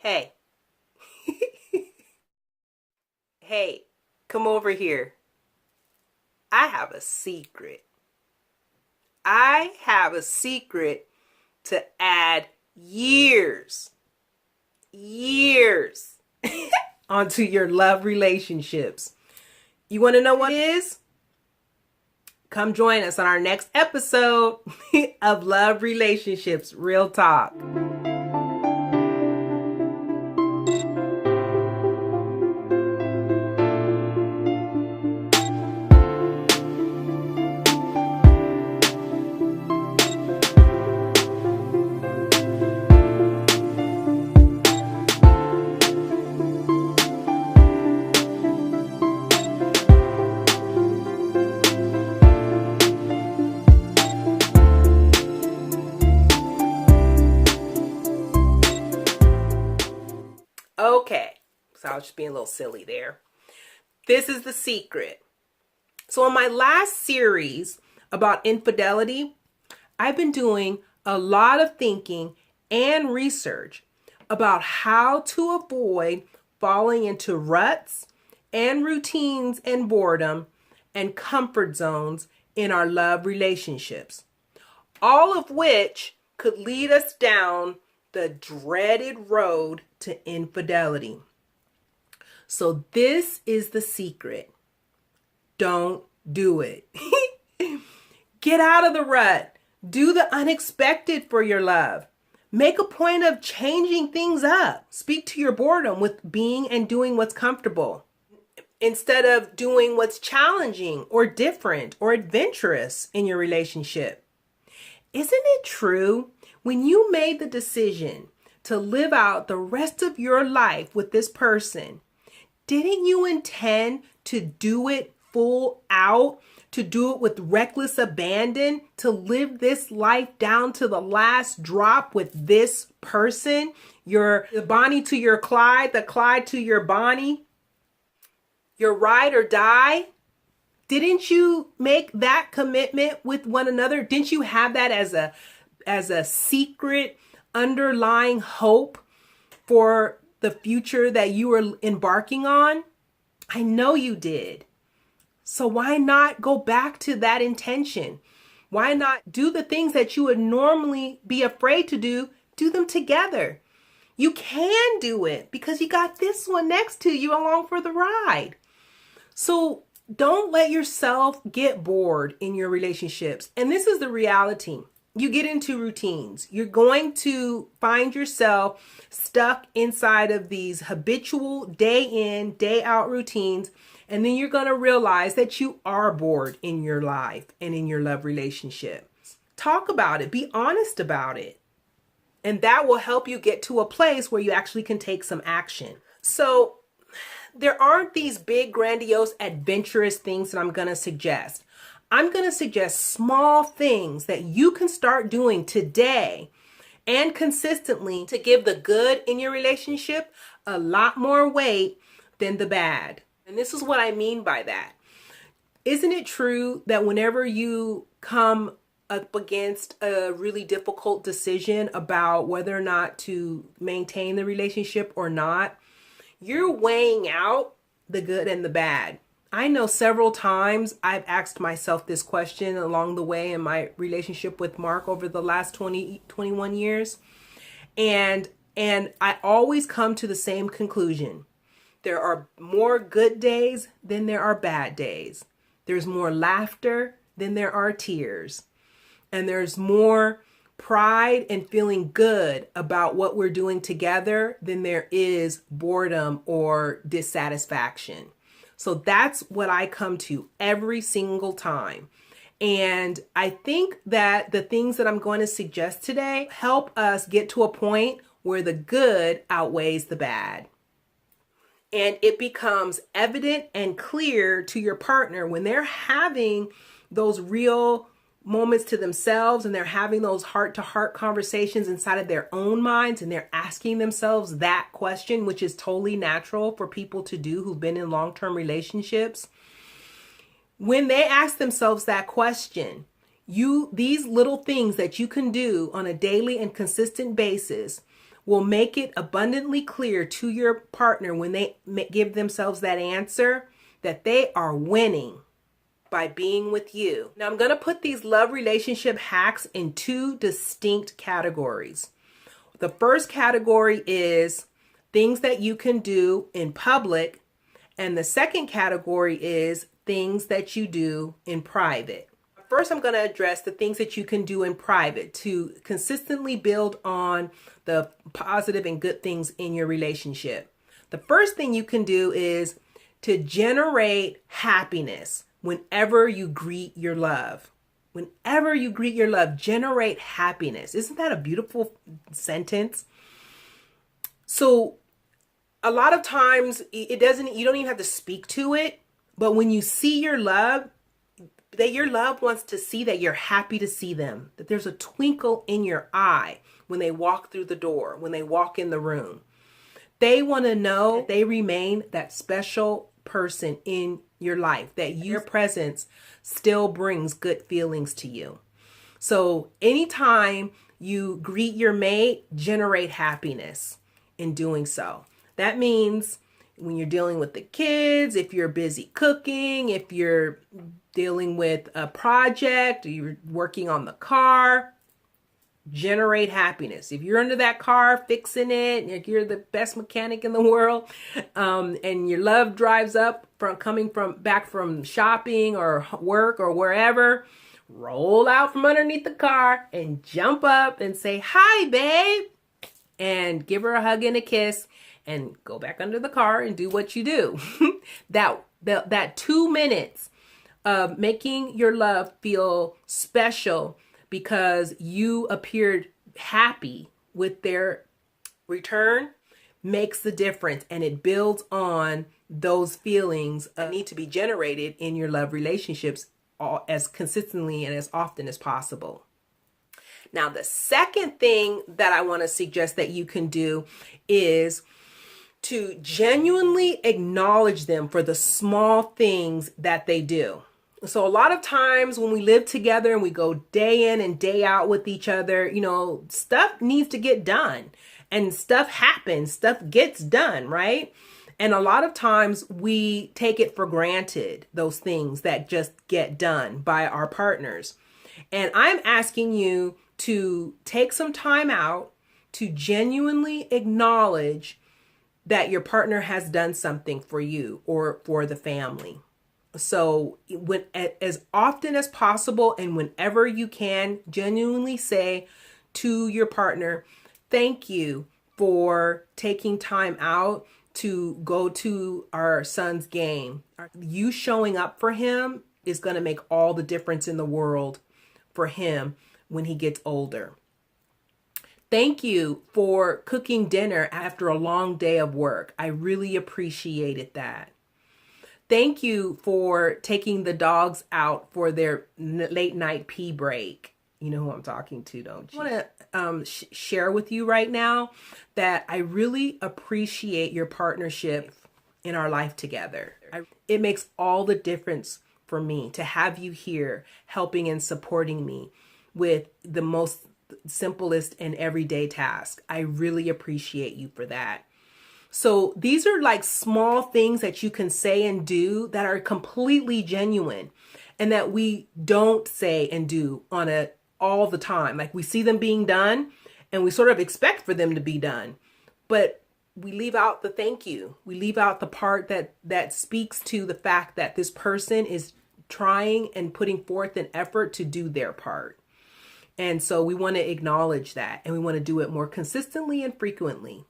Hey, hey, come over here. I have a secret. I have a secret to add years, years onto your love relationships. You want to know what it is? Come join us on our next episode of Love Relationships Real Talk. Okay, so I was just being a little silly there. This is the secret. So, in my last series about infidelity, I've been doing a lot of thinking and research about how to avoid falling into ruts and routines and boredom and comfort zones in our love relationships, all of which could lead us down the dreaded road to infidelity. So this is the secret. Don't do it. Get out of the rut. Do the unexpected for your love. Make a point of changing things up. Speak to your boredom with being and doing what's comfortable instead of doing what's challenging or different or adventurous in your relationship. Isn't it true? When you made the decision to live out the rest of your life with this person, didn't you intend to do it full out, to do it with reckless abandon, to live this life down to the last drop with this person? The Bonnie to your Clyde, the Clyde to your Bonnie, your ride or die? Didn't you make that commitment with one another? Didn't you have that as a secret underlying hope for the future that you were embarking on? I know you did. So why not go back to that intention? Why not do the things that you would normally be afraid to do? Do them together. You can do it because you got this one next to you along for the ride. So don't let yourself get bored in your relationships. And this is the reality. You get into routines. You're going to find yourself stuck inside of these habitual day in, day out routines. And then you're going to realize that you are bored in your life and in your love relationship. Talk about it. Be honest about it. And that will help you get to a place where you actually can take some action. So there aren't these big, grandiose, adventurous things that I'm going to suggest. I'm going to suggest small things that you can start doing today and consistently to give the good in your relationship a lot more weight than the bad. And this is what I mean by that. Isn't it true that whenever you come up against a really difficult decision about whether or not to maintain the relationship or not, you're weighing out the good and the bad? I know several times I've asked myself this question along the way in my relationship with Mark over the last 21 years. And I always come to the same conclusion. There are more good days than there are bad days. There's more laughter than there are tears. And there's more pride and feeling good about what we're doing together than there is boredom or dissatisfaction. So that's what I come to every single time. And I think that the things that I'm going to suggest today help us get to a point where the good outweighs the bad. And it becomes evident and clear to your partner when they're having those real moments to themselves and they're having those heart-to-heart conversations inside of their own minds and they're asking themselves that question, which is totally natural for people to do who've been in long-term relationships. When they ask themselves that question, these little things that you can do on a daily and consistent basis will make it abundantly clear to your partner when they give themselves that answer that they are winning by being with you. Now, I'm going to put these love relationship hacks in two distinct categories. The first category is things that you can do in public, and the second category is things that you do in private. First, I'm going to address the things that you can do in private to consistently build on the positive and good things in your relationship. The first thing you can do is to generate happiness whenever you greet your love. Whenever you greet your love, generate happiness. Isn't that a beautiful sentence? So a lot of times you don't even have to speak to it, but when you see your love, that your love wants to see that you're happy to see them, that there's a twinkle in your eye when they walk through the door, when they walk in the room. They want to know that they remain that special person in your life, that your presence still brings good feelings to you. So anytime you greet your mate, generate happiness in doing so. That means when you're dealing with the kids, if you're busy cooking, if you're dealing with a project, or you're working on the car, generate happiness. If you're under that car fixing it, if you're the best mechanic in the world, and your love drives up coming back from shopping or work or wherever, roll out from underneath the car and jump up and say, "Hi, babe," and give her a hug and a kiss, and go back under the car and do what you do. that 2 minutes of making your love feel special because you appeared happy with their return makes the difference, and it builds on those feelings that need to be generated in your love relationships as consistently and as often as possible. Now, the second thing that I want to suggest that you can do is to genuinely acknowledge them for the small things that they do. So a lot of times when we live together and we go day in and day out with each other, stuff needs to get done and stuff happens, stuff gets done, right? And a lot of times we take it for granted, those things that just get done by our partners. And I'm asking you to take some time out to genuinely acknowledge that your partner has done something for you or for the family. So as often as possible and whenever you can, genuinely say to your partner, "Thank you for taking time out to go to our son's game." You showing up for him is going to make all the difference in the world for him when he gets older. "Thank you for cooking dinner after a long day of work. I really appreciated that. Thank you for taking the dogs out for their late night pee break." You know who I'm talking to, don't you? I want to share with you right now that I really appreciate your partnership in our life together. It makes all the difference for me to have you here helping and supporting me with the most simplest and everyday task. I really appreciate you for that. So these are like small things that you can say and do that are completely genuine and that we don't say and do all the time. Like we see them being done and we sort of expect for them to be done, but we leave out the thank you. We leave out the part that speaks to the fact that this person is trying and putting forth an effort to do their part. And so we want to acknowledge that, and we want to do it more consistently and frequently.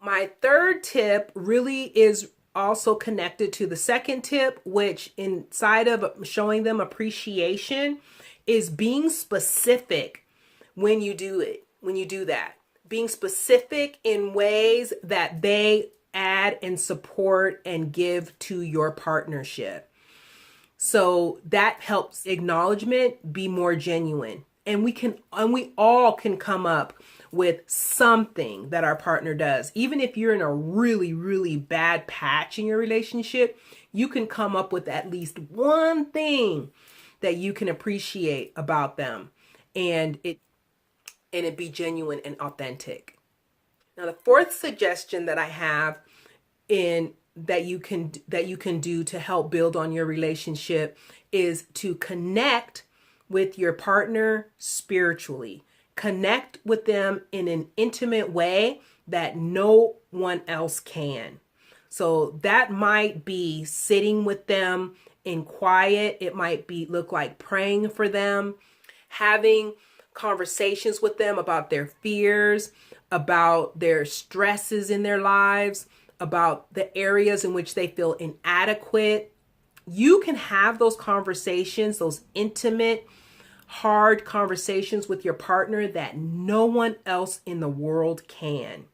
My third tip really is also connected to the second tip, which inside of showing them appreciation is being specific when you do it, when you do that. Being specific in ways that they add and support and give to your partnership. So that helps acknowledgement be more genuine. And we all can come up with something that our partner does. Even if you're in a really, really bad patch in your relationship, you can come up with at least one thing that you can appreciate about them. And and it be genuine and authentic. Now, the fourth suggestion that I have in that you can do to help build on your relationship is to connect with your partner spiritually. Connect with them in an intimate way that no one else can. So that might be sitting with them in quiet. It might be look like praying for them, having conversations with them about their fears, about their stresses in their lives, about the areas in which they feel inadequate. You can have those conversations, those intimate, hard conversations with your partner that no one else in the world can.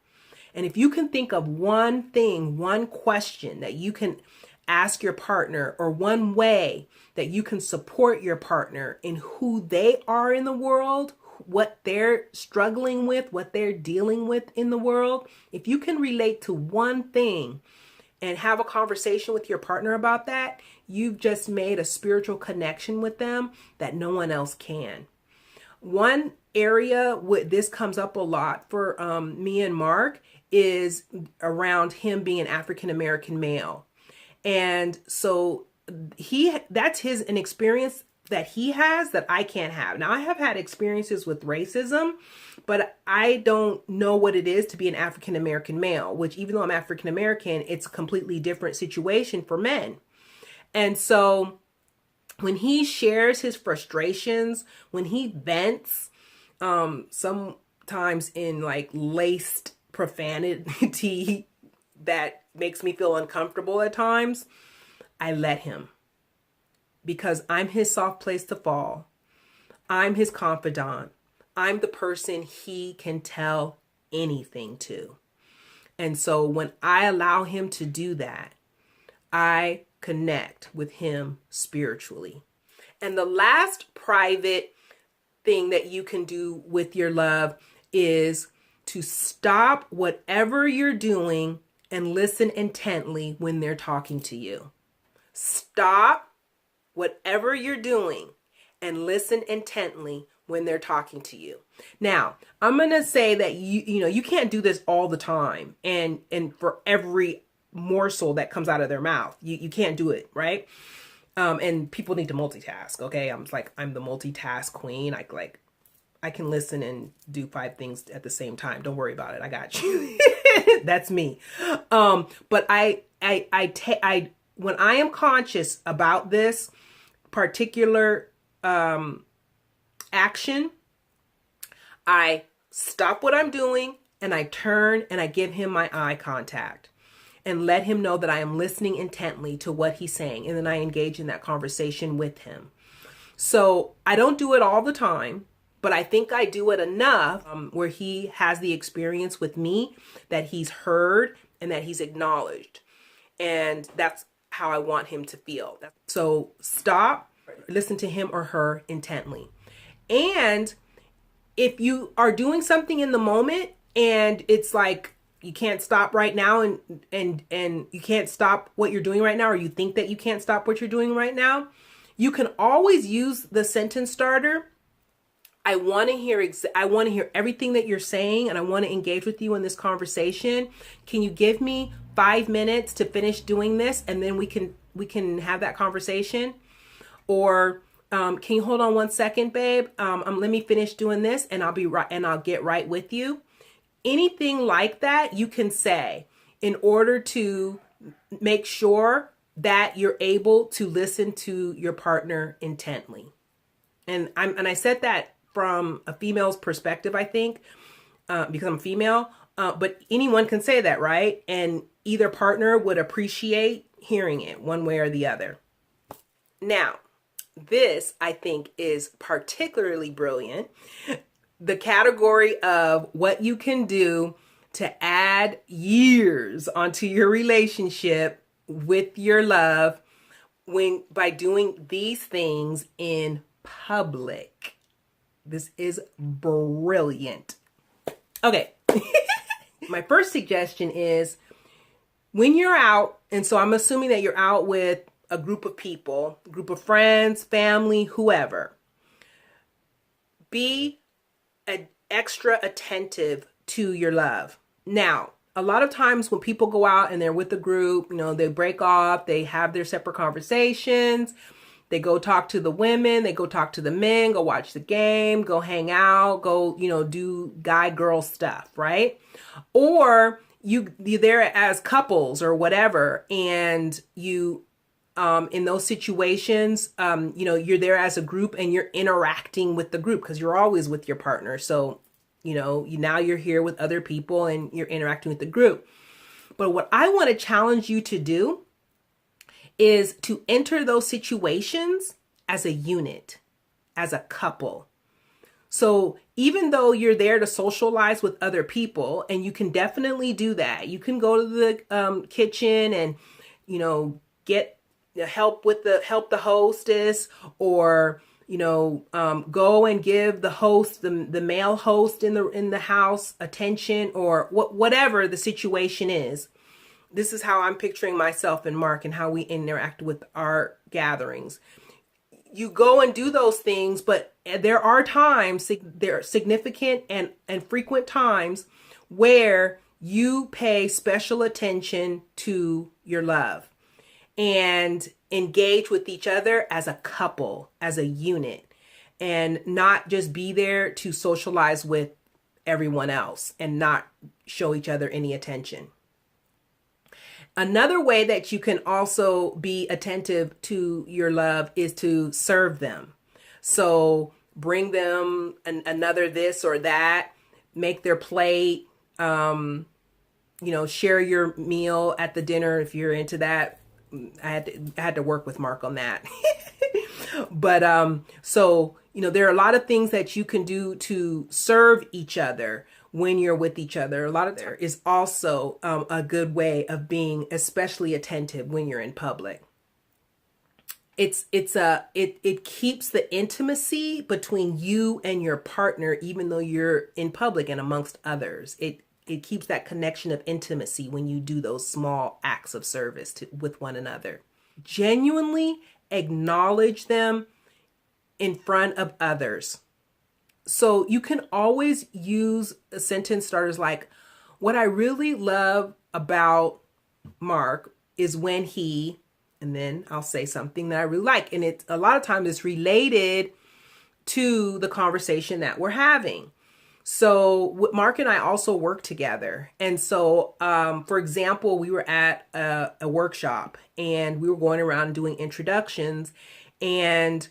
And if you can think of one thing, one question that you can ask your partner, or one way that you can support your partner in who they are in the world, what they're struggling with, what they're dealing with in the world, if you can relate to one thing and have a conversation with your partner about that, you've just made a spiritual connection with them that no one else can. One area where this comes up a lot for me and Mark is around him being an African American male. And so that's an experience that he has that I can't have. Now, I have had experiences with racism, but I don't know what it is to be an African American male, which, even though I'm African American, it's a completely different situation for men. And so when he shares his frustrations, when he vents, sometimes in like laced profanity that makes me feel uncomfortable at times, I let him, because I'm his soft place to fall. I'm his confidant. I'm the person he can tell anything to. And so when I allow him to do that, I connect with him spiritually. And the last private thing that you can do with your love is to stop whatever you're doing and listen intently when they're talking to you. Stop whatever you're doing and listen intently when they're talking to you. Now, I'm going to say that you can't do this all the time and for every morsel that comes out of their mouth. You can't do it, right? And people need to multitask, okay? I'm the multitask queen. I can listen and do 5 things at the same time. Don't worry about it. I got you. That's me. But when I am conscious about this particular action, I stop what I'm doing and I turn and I give him my eye contact and let him know that I am listening intently to what he's saying. And then I engage in that conversation with him. So I don't do it all the time, but I think I do it enough where he has the experience with me that he's heard and that he's acknowledged. And that's how I want him to feel. So stop, listen to him or her intently. And if you are doing something in the moment and it's like you can't stop right now and you can't stop what you're doing right now, or you think that you can't stop what you're doing right now, you can always use the sentence starter. I want to hear everything that you're saying, and I want to engage with you in this conversation. Can you give me 5 minutes to finish doing this, and then we can have that conversation? Or can you hold on 1 second, babe? Let me finish doing this, and I'll be right, and I'll get right with you. Anything like that you can say in order to make sure that you're able to listen to your partner intently. And I said that from a female's perspective, I think, because I'm female, but anyone can say that, right? And either partner would appreciate hearing it one way or the other. Now, this, I think, is particularly brilliant. The category of what you can do to add years onto your relationship with your love by doing these things in public. This is brilliant. Okay. My first suggestion is when you're out, and so I'm assuming that you're out with a group of people, a group of friends, family, whoever, be extra attentive to your love. Now, a lot of times when people go out and they're with a group, they break off, they have their separate conversations, they go talk to the women, they go talk to the men, go watch the game, go hang out, go, do guy girl stuff, right? Or you're there as couples or whatever, and you in those situations, you're there as a group and you're interacting with the group because you're always with your partner. So, now you're here with other people and you're interacting with the group. But what I want to challenge you to do is to enter those situations as a unit, as a couple. So even though you're there to socialize with other people, and you can definitely do that, you can go to the kitchen and, get help the hostess, or go and give the host, the male host in the house, attention, or whatever the situation is. This is how I'm picturing myself and Mark and how we interact with our gatherings. You go and do those things, but there are times, there are significant and frequent times where you pay special attention to your love and engage with each other as a couple, as a unit, and not just be there to socialize with everyone else and not show each other any attention. Another way that you can also be attentive to your love is to serve them. So bring them another this or that, make their plate, share your meal at the dinner if you're into that. I had to work with Mark on that. But so there are a lot of things that you can do to serve each other when you're with each other. A lot of there is also a good way of being especially attentive when you're in public. It keeps the intimacy between you and your partner, even though you're in public and amongst others. It keeps that connection of intimacy when you do those small acts of service with one another. Genuinely acknowledge them in front of others. So you can always use a sentence starters like, what I really love about Mark is when he, and then I'll say something that I really like. And it's a lot of times it's related to the conversation that we're having. So Mark and I also work together. And so, for example, we were at a workshop and we were going around doing introductions, and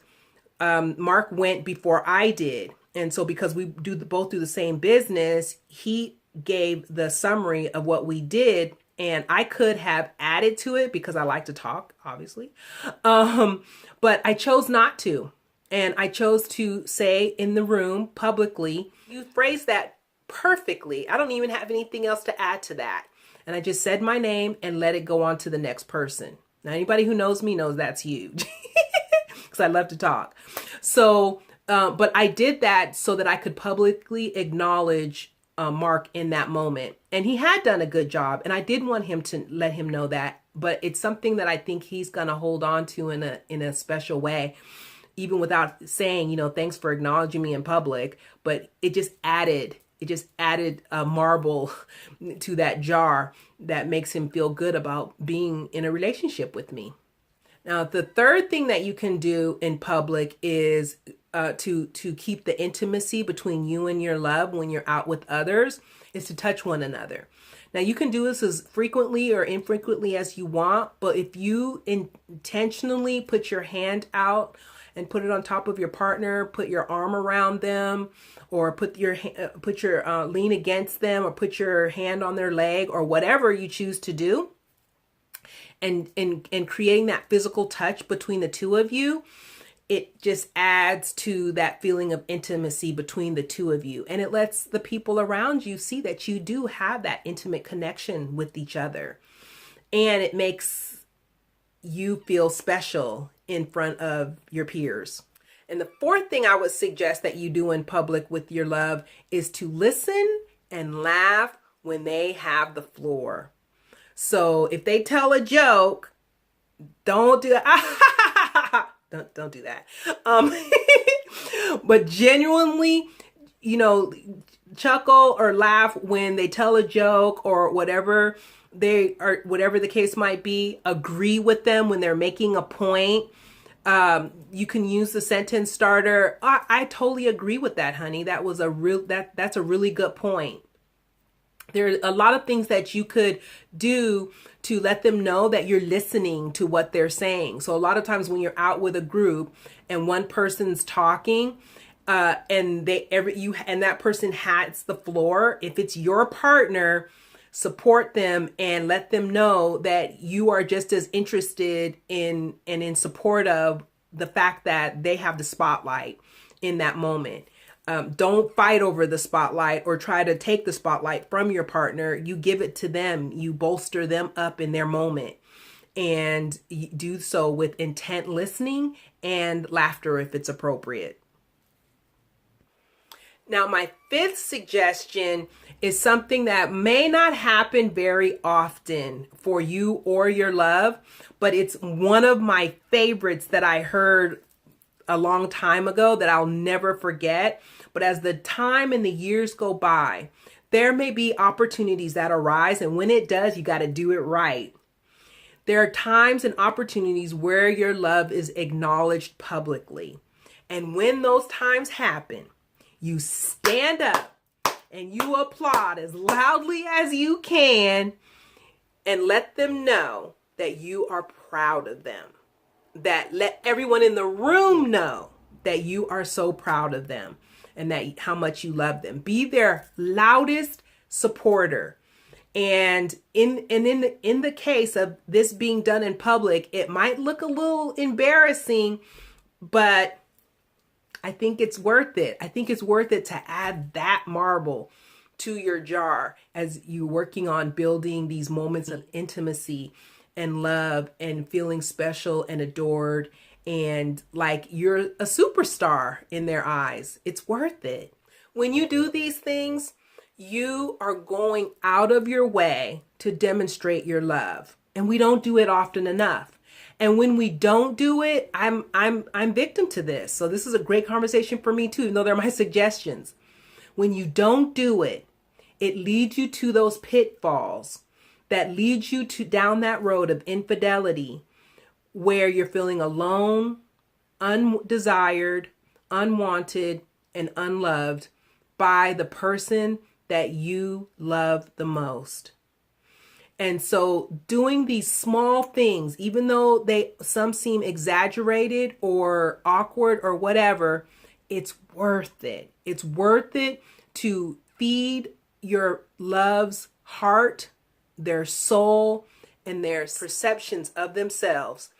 Mark went before I did. And so because we both do the same business, he gave the summary of what we did, and I could have added to it because I like to talk, obviously. But I chose not to. And I chose to say in the room publicly, you phrased that perfectly. I don't even have anything else to add to that. And I just said my name and let it go on to the next person. Now, anybody who knows me knows that's huge because I love to talk. So, but I did that so that I could publicly acknowledge Mark in that moment. And he had done a good job. And I did want him to let him know that. But it's something that I think he's going to hold on to in a special way, even without saying, thanks for acknowledging me in public. But it just added a marble to that jar that makes him feel good about being in a relationship with me. Now, the third thing that you can do in public is to keep the intimacy between you and your love when you're out with others is to touch one another. Now, you can do this as frequently or infrequently as you want, but if you intentionally put your hand out and put it on top of your partner, put your arm around them, or put your lean against them, or put your hand on their leg, or whatever you choose to do, and creating that physical touch between the two of you, it just adds to that feeling of intimacy between the two of you. And it lets the people around you see that you do have that intimate connection with each other. And it makes you feel special in front of your peers. And the fourth thing I would suggest that you do in public with your love is to listen and laugh when they have the floor. So if they tell a joke, don't do that. Don't do that. But genuinely you know, chuckle or laugh when they tell a joke or whatever they are, whatever the case might be. Agree with them when they're making a point. You can use the sentence starter. I totally agree with that, honey. That was a that's a really good point. There are a lot of things that you could do to let them know that you're listening to what they're saying. So a lot of times when you're out with a group and one person's talking, and that person has the floor, if it's your partner, support them and let them know that you are just as interested in and in support of the fact that they have the spotlight in that moment. Don't fight over the spotlight or try to take the spotlight from your partner. You give it to them. You bolster them up in their moment, and you do so with intent listening and laughter if it's appropriate. Now, my fifth suggestion is something that may not happen very often for you or your love, but it's one of my favorites that I heard a long time ago that I'll never forget. But as the time and the years go by, there may be opportunities that arise. And when it does, you got to do it right. There are times and opportunities where your love is acknowledged publicly. And when those times happen, you stand up and you applaud as loudly as you can and let them know that you are proud of them. That let everyone in the room know that you are so proud of them and that how much you love them. Be their loudest supporter. And in the case of this being done in public, it might look a little embarrassing, but I think it's worth it. I think it's worth it to add that marble to your jar as you're working on building these moments of intimacy and love and feeling special and adored and like you're a superstar in their eyes. It's worth it. When you do these things, you are going out of your way to demonstrate your love. And we don't do it often enough. And when we don't do it, I'm victim to this. So this is a great conversation for me too, even though they're my suggestions. When you don't do it, it leads you to those pitfalls that leads you to down that road of infidelity where you're feeling alone, undesired, unwanted, and unloved by the person that you love the most. And so doing these small things, even though some seem exaggerated or awkward or whatever, it's worth it. It's worth it to feed your love's heart, their soul, and their perceptions of themselves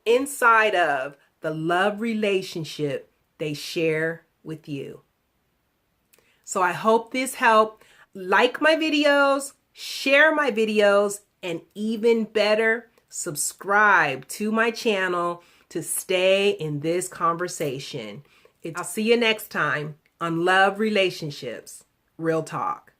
inside of the love relationship they share with you. So I hope this helped. Like my videos, share my videos, and even better, subscribe to my channel to stay in this conversation. I'll see you next time on Love Relationships, Real Talk.